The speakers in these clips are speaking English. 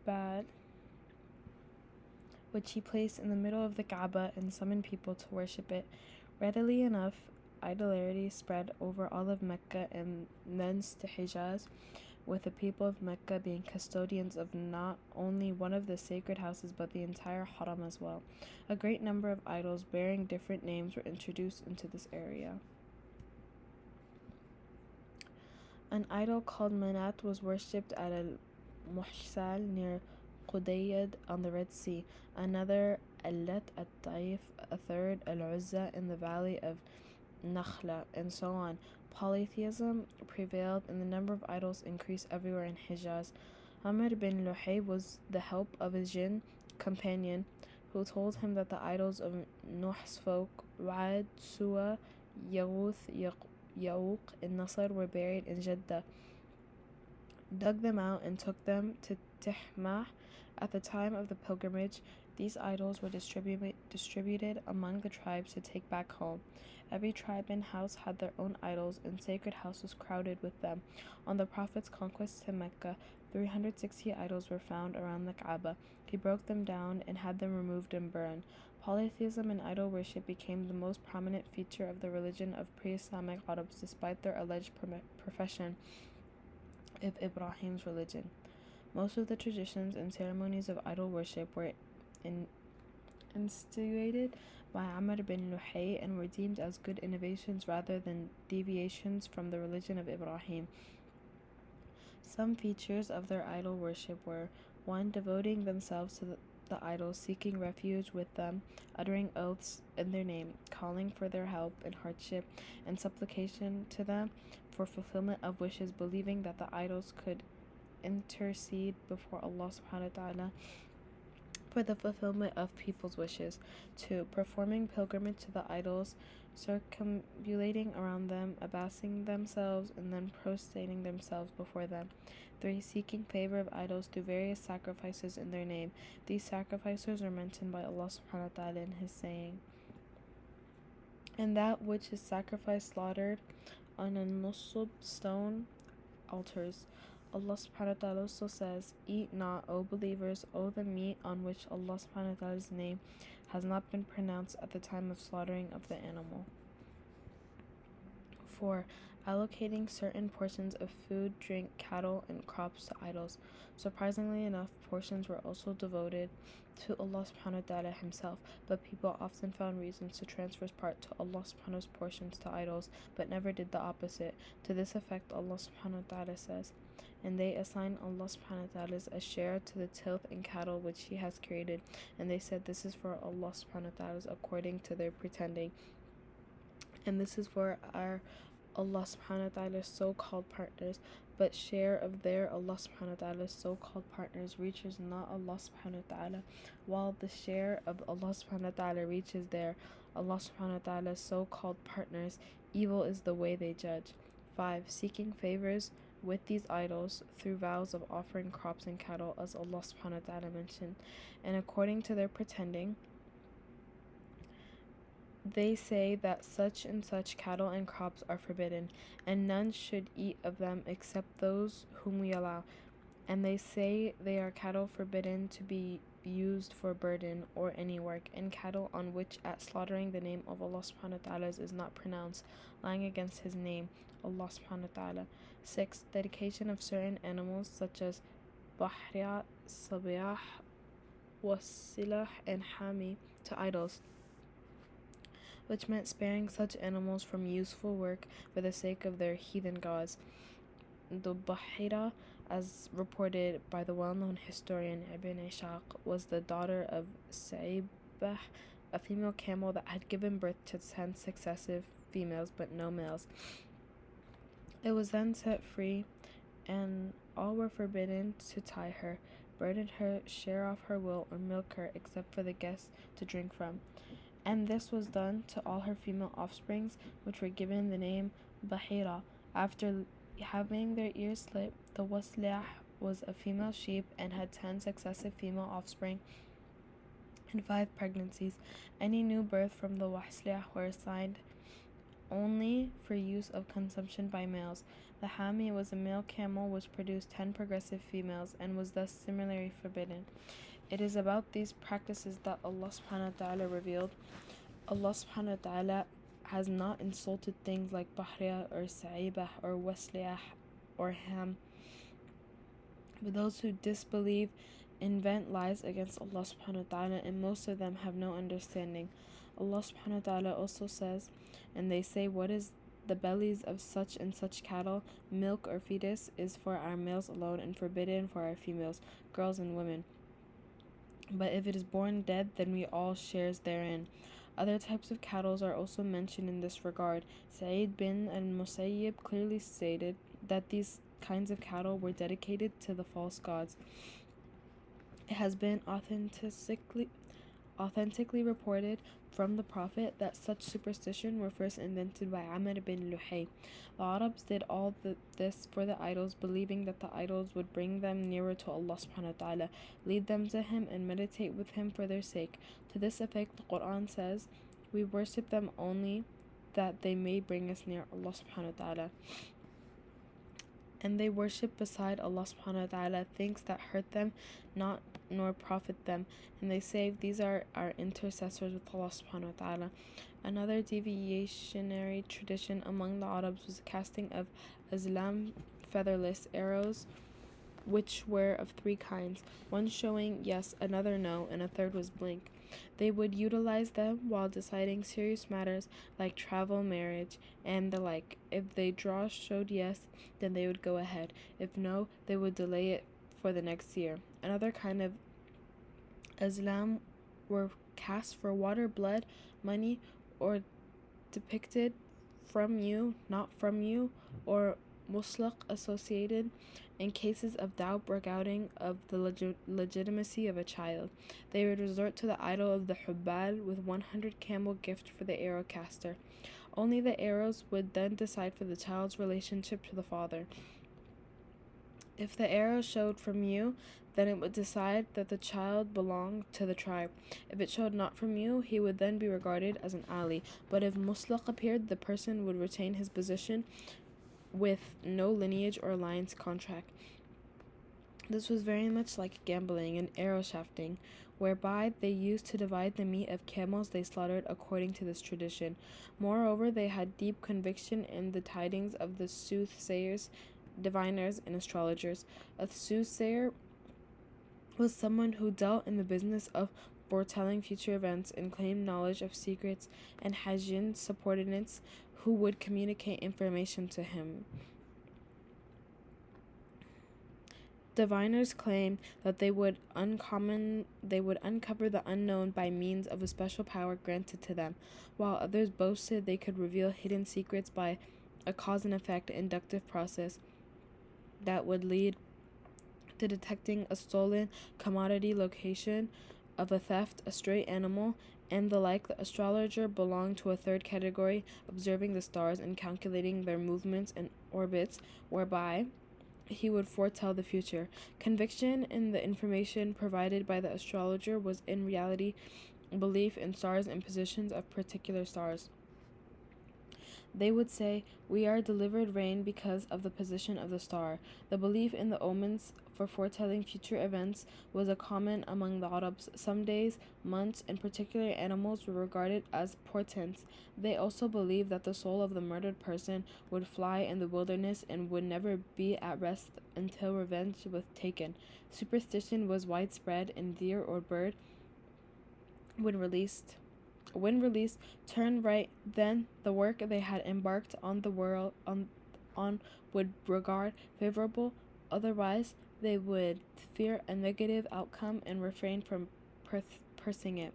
Jabal, which he placed in the middle of the Kaaba and summoned people to worship it. Readily enough, idolatry spread over all of Mecca and thence to Hijaz, with the people of Mecca being custodians of not only one of the sacred houses but the entire haram as well. A great number of idols bearing different names were introduced into this area. An idol called Manat was worshipped at Al-Muhsal near Qudayd on the Red Sea, another Allat at Taif, a third Al-Uzza in the valley of Nakhla, and so on. Polytheism prevailed and the number of idols increased everywhere in Hijaz. Amr bin Luhay was the help of a jinn companion who told him that the idols of Nuh's folk, Wad, Suwa, Yaghuth, Ya'uq, and Nasr were buried in Jeddah, dug them out, and took them to Tihmah. At the time of the pilgrimage, these idols were distributed among the tribes to take back home. Every tribe and house had their own idols, and sacred house was crowded with them. On the Prophet's conquest to Mecca, 360 idols were found around the Kaaba. He broke them down and had them removed and burned. Polytheism and idol worship became the most prominent feature of the religion of pre-Islamic Arabs, despite their alleged profession of Ibrahim's religion. Most of the traditions and ceremonies of idol worship were instituted by Amr bin Luhay and were deemed as good innovations rather than deviations from the religion of Ibrahim. Some features of their idol worship were 1. Devoting themselves to the idols, seeking refuge with them, uttering oaths in their name, calling for their help in hardship, and supplication to them for fulfillment of wishes, believing that the idols could intercede before Allah subhanahu wa ta'ala for the fulfillment of people's wishes. 2. Performing pilgrimage to the idols, circumambulating around them, abasing themselves, and then prostrating themselves before them. 3. Seeking favor of idols through various sacrifices in their name. These sacrifices are mentioned by Allah subhanahu wa ta'ala in His saying, "And that which is sacrificed slaughtered on a nusub stone altars." Allah subhanahu wa ta'ala also says, "Eat not, O believers, the meat on which Allah subhanahu wa ta'ala's name has not been pronounced at the time of slaughtering of the animal." 4. Allocating certain portions of food, drink, cattle, and crops to idols. Surprisingly enough, portions were also devoted to Allah subhanahu wa ta'ala Himself, but people often found reasons to transfer part to Allah subhanahu wa ta'ala's portions to idols, but never did the opposite. To this effect, Allah subhanahu wa ta'ala says, "And they assign Allah subhanahu wa ta'ala a share to the tilth and cattle which He has created, and they said, this is for Allah subhanahu wa ta'ala according to their pretending, and this is for our Allah subhanahu wa ta'ala's so-called partners, but share of their Allah subhanahu wa ta'ala's so-called partners reaches not Allah subhanahu wa ta'ala, while the share of Allah subhanahu wa ta'ala reaches their Allah subhanahu wa ta'ala's so-called partners. Evil is the way they judge." 5. Seeking favors with these idols through vows of offering crops and cattle, as Allah subhanahu wa ta'ala mentioned, and according to their pretending, they say that such and such cattle and crops are forbidden, and none should eat of them except those whom we allow. And they say they are cattle forbidden to be used for burden or any work, and cattle on which at slaughtering the name of Allah subhanahu wa ta'ala is not pronounced, lying against His name, Allah subhanahu wa ta'ala. 6. Dedication of certain animals such as Bahriya, Sabiyah, Wasilah, and Hami to idols, which meant sparing such animals from useful work for the sake of their heathen gods. The Bahira, as reported by the well-known historian Ibn Ishaq, was the daughter of Sa'ibah, a female camel that had given birth to 10 successive females but no males. It was then set free, and all were forbidden to tie her, burden her, share off her wool, or milk her, except for the guests to drink from. And this was done to all her female offsprings, which were given the name Bahira. After having their ears slit, the Wasliah was a female sheep and had 10 successive female offspring and 5 pregnancies. Any new birth from the Wasliah were assigned only for use of consumption by males. The Hami was a male camel which produced 10 progressive females and was thus similarly forbidden. It is about these practices that Allah subhanahu wa ta'ala revealed. Allah subhanahu wa ta'ala has not insulted things like Bahriya or Sa'ibah or Wasliyah or Ham. But those who disbelieve invent lies against Allah subhanahu wa ta'ala, and most of them have no understanding. Allah subhanahu wa ta'ala also says, and they say, what is the bellies of such and such cattle, milk or fetus, is for our males alone and forbidden for our females, girls and women. But if it is born dead, then we all shares therein. Other types of cattle are also mentioned in this regard. Sa'id bin al-Musayyib clearly stated that these kinds of cattle were dedicated to the false gods. It has been authentically reported from the Prophet that such superstition were first invented by Amr bin Luhay. The Arabs did all this for the idols, believing that the idols would bring them nearer to Allah subhanahu wa ta'ala, lead them to Him, and meditate with Him for their sake. To this effect, the Quran says, we worship them only that they may bring us near Allah subhanahu wa ta'ala. And they worship beside Allah subhanahu wa ta'ala things that hurt them not nor profit them, and they say these are our intercessors with Allah subhanahu wa ta'ala. Another deviationary tradition among the Arabs was the casting of azlam, featherless arrows, which were of 3 kinds, one showing yes, another no, and a third was blank. They would utilize them while deciding serious matters like travel, marriage, and the like. If the draw showed yes, then they would go ahead. If no, they would delay it for the next year. Another kind of azlam were cast for water, blood, money, or depicted from you, not from you, or muslaq associated in cases of doubt or doubting of the legitimacy of a child. They would resort to the idol of the Hubbal with 100 camel gift for the arrow caster. Only the arrows would then decide for the child's relationship to the father. If the arrow showed from you, then it would decide that the child belonged to the tribe. If it showed not from you, he would then be regarded as an ali. But if muslaq appeared, the person would retain his position with no lineage or alliance contract. This was very much like gambling and arrow shafting, whereby they used to divide the meat of camels they slaughtered according to this tradition. Moreover, they had deep conviction in the tidings of the soothsayers, diviners, and astrologers. A soothsayer was someone who dealt in the business of foretelling future events and claimed knowledge of secrets, and hajjin subordinates who would communicate information to him. Diviners claimed that they would uncover the unknown by means of a special power granted to them, while others boasted they could reveal hidden secrets by a cause and effect inductive process that would lead to detecting a stolen commodity, location of a theft, a stray animal, and the like. The astrologer belonged to a third category, observing the stars and calculating their movements and orbits, whereby he would foretell the future. Conviction in the information provided by the astrologer was in reality belief in stars and positions of particular stars. They would say, we are delivered rain because of the position of the star. The belief in the omens for foretelling future events was a common among the Arabs. Some days, months, and particular animals were regarded as portents. They also believed that the soul of the murdered person would fly in the wilderness and would never be at rest until revenge was taken. Superstition was widespread, and deer or bird, when released, turn right, then the work they had embarked on the world on would regard favorable, otherwise they would fear a negative outcome and refrain from pursuing it.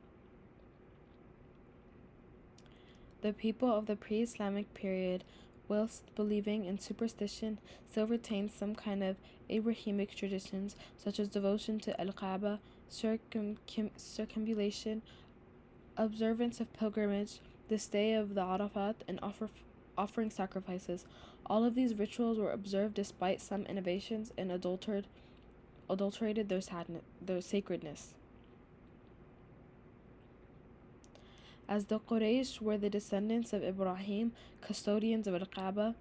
The people of the pre-Islamic period, whilst believing in superstition, still retained some kind of Abrahamic traditions, such as devotion to Al-Kaaba, circumambulation, observance of pilgrimage, the stay of the Arafat, and offering sacrifices. All of these rituals were observed despite some innovations and adulterated their sacredness. As the Quraysh were the descendants of Ibrahim, custodians of Al-Kaaba,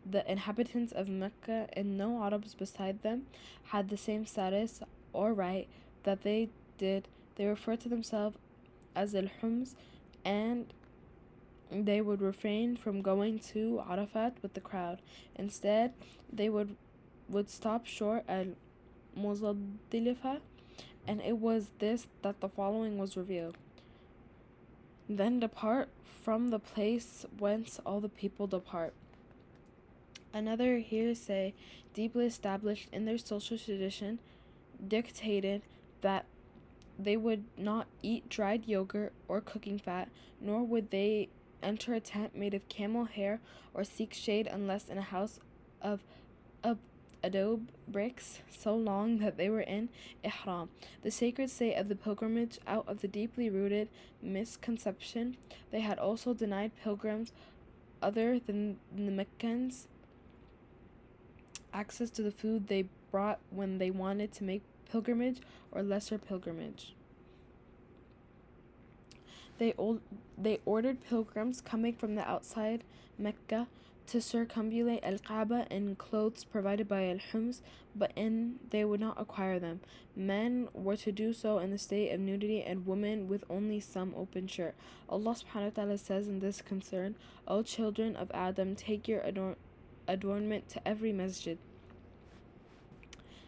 the inhabitants of Mecca and no Arabs beside them had the same status or right that they did. They refer to themselves as al-Hums, and they would refrain from going to Arafat with the crowd. Instead, they would stop short at Muzdalifah, and it was this that the following was revealed. Then depart from the place whence all the people depart. Another hearsay, deeply established in their social tradition, dictated that they would not eat dried yogurt or cooking fat, nor would they enter a tent made of camel hair or seek shade unless in a house of adobe bricks so long that they were in ihram, the sacred state of the pilgrimage. Out of the deeply rooted misconception, they had also denied pilgrims other than the Meccans access to the food they brought when they wanted to make pilgrimage or lesser pilgrimage. They ordered pilgrims coming from the outside Mecca to circumambulate Al-Kaaba in clothes provided by Al-Hums, but they would not acquire them. Men were to do so in the state of nudity, and women with only some open shirt. Allah subhanahu wa ta'ala says in this concern, O children of Adam, take your adornment to every masjid.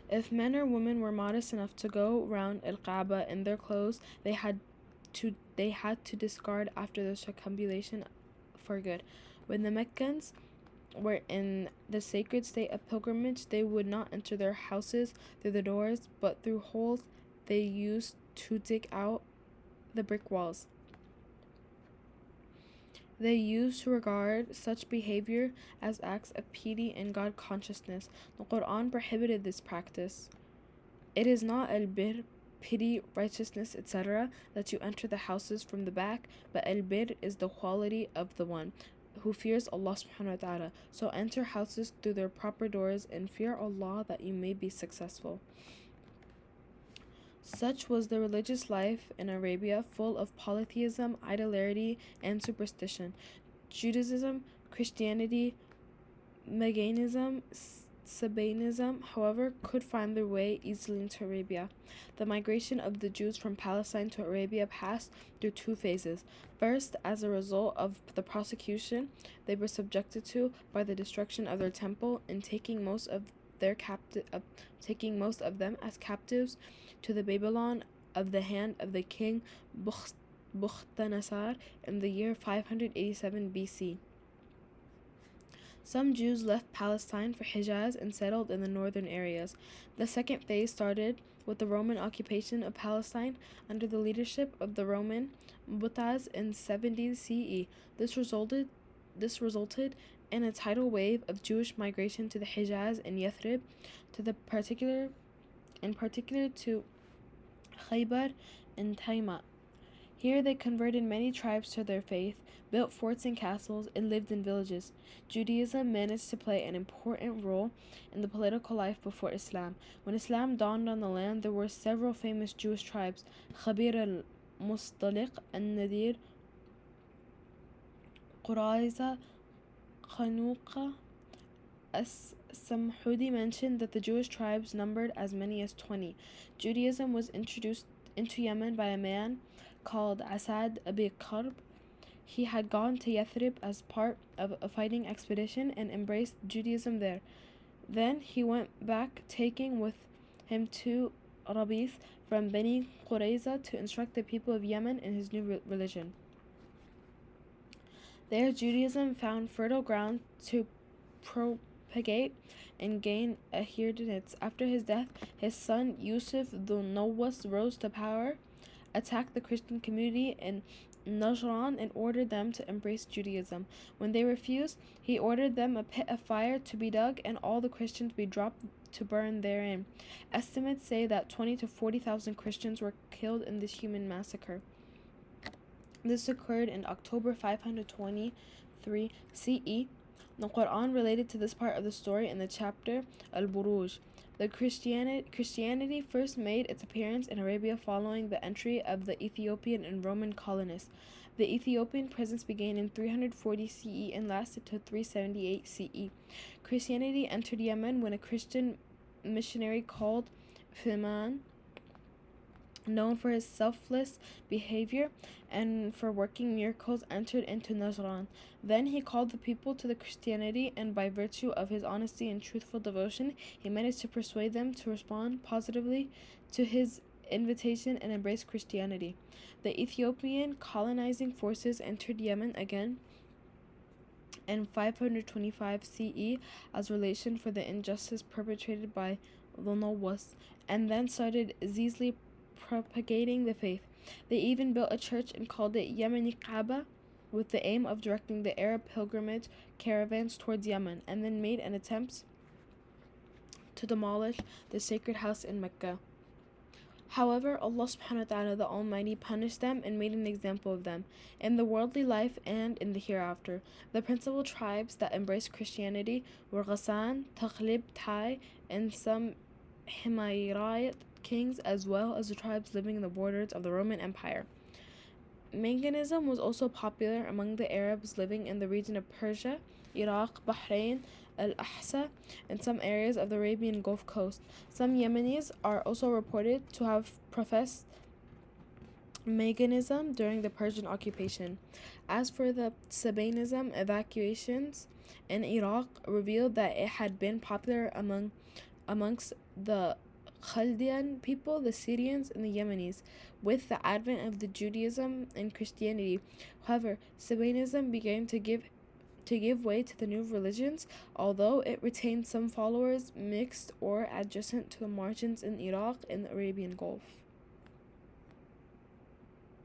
If men or women were modest enough to go round Al-Kaaba in their clothes, they had to discard after the circumambulation for good. When the Meccans were in the sacred state of pilgrimage, they would not enter their houses through the doors, but through holes they used to dig out the brick walls. They used to regard such behavior as acts of piety and God consciousness. The Quran prohibited this practice. It is not al-bir, pity, righteousness, etc., that you enter the houses from the back, but al-bir is the quality of the one who fears Allah subhanahu wa ta'ala. So enter houses through their proper doors and fear Allah that you may be successful. Such was the religious life in Arabia, full of polytheism, idolatry, and superstition. Judaism, Christianity, Paganism, Sabanism, however, could find their way easily into Arabia. The migration of the Jews from Palestine to Arabia passed through two phases. First, as a result of the persecution they were subjected to by the destruction of their temple and taking most of them as captives to the Babylon of the hand of the king Bukhtanasar in the year 587 BC. Some Jews left Palestine for Hijaz and settled in the northern areas. The second phase started with the Roman occupation of Palestine under the leadership of the Roman Butaz in 70 CE. This resulted in a tidal wave of Jewish migration to the Hijaz and Yathrib, in particular to Khaybar and Taimat. Here they converted many tribes to their faith, built forts and castles, and lived in villages. Judaism managed to play an important role in the political life before Islam. When Islam dawned on the land, there were several famous Jewish tribes: Khabir al-Mustaliq, al-Nadir, Qurayza, Khanuqa. As-Samhudi mentioned that the Jewish tribes numbered as many as 20. Judaism was introduced into Yemen by a man called Asad Abi Qarb. He had gone to Yathrib as part of a fighting expedition and embraced Judaism there. Then he went back, taking with him 2 rabbis from Bani Qurayza to instruct the people of Yemen in his new religion. There, Judaism found fertile ground to propagate and gain adherents. After his death, his son Yusuf the Nawas rose to power, attacked the Christian community in Najran, and ordered them to embrace Judaism. When they refused, he ordered them a pit of fire to be dug and all the Christians be dropped to burn therein. Estimates say that 20 to 40,000 Christians were killed in this human massacre. This occurred in October 523 CE. The Quran related to this part of the story in the chapter Al-Buruj. The Christianity first made its appearance in Arabia following the entry of the Ethiopian and Roman colonists. The Ethiopian presence began in 340 CE and lasted till 378 CE. Christianity entered Yemen when a Christian missionary called Phiman, known for his selfless behavior and for working miracles, entered into Najran. Then he called the people to the Christianity, and by virtue of his honesty and truthful devotion, he managed to persuade them to respond positively to his invitation and embrace Christianity. The Ethiopian colonizing forces entered Yemen again in 525 CE as relation for the injustice perpetrated by Lonawas, and then started zealously propagating the faith. They even built a church and called it Yemeni Kaaba, with the aim of directing the Arab pilgrimage caravans towards Yemen, and then made an attempt to demolish the sacred house in Mecca. However, Allah subhanahu wa ta'ala, the Almighty, punished them and made an example of them in the worldly life and in the hereafter. The principal tribes that embraced Christianity were Ghassan, Taghlib, Tai, and some Himayrite kings, as well as the tribes living in the borders of the Roman Empire. Manganism was also popular among the Arabs living in the region of Persia, Iraq, Bahrain, Al-Ahsa, and some areas of the Arabian Gulf Coast. Some Yemenis are also reported to have professed Manganism during the Persian occupation. As for the Sabanism, evacuations in Iraq revealed that it had been popular amongst the Chaldean people, the Syrians, and the Yemenis. With the advent of the Judaism and Christianity, however, Sabanism began to give way to the new religions, although it retained some followers mixed or adjacent to the margins in Iraq and the Arabian Gulf.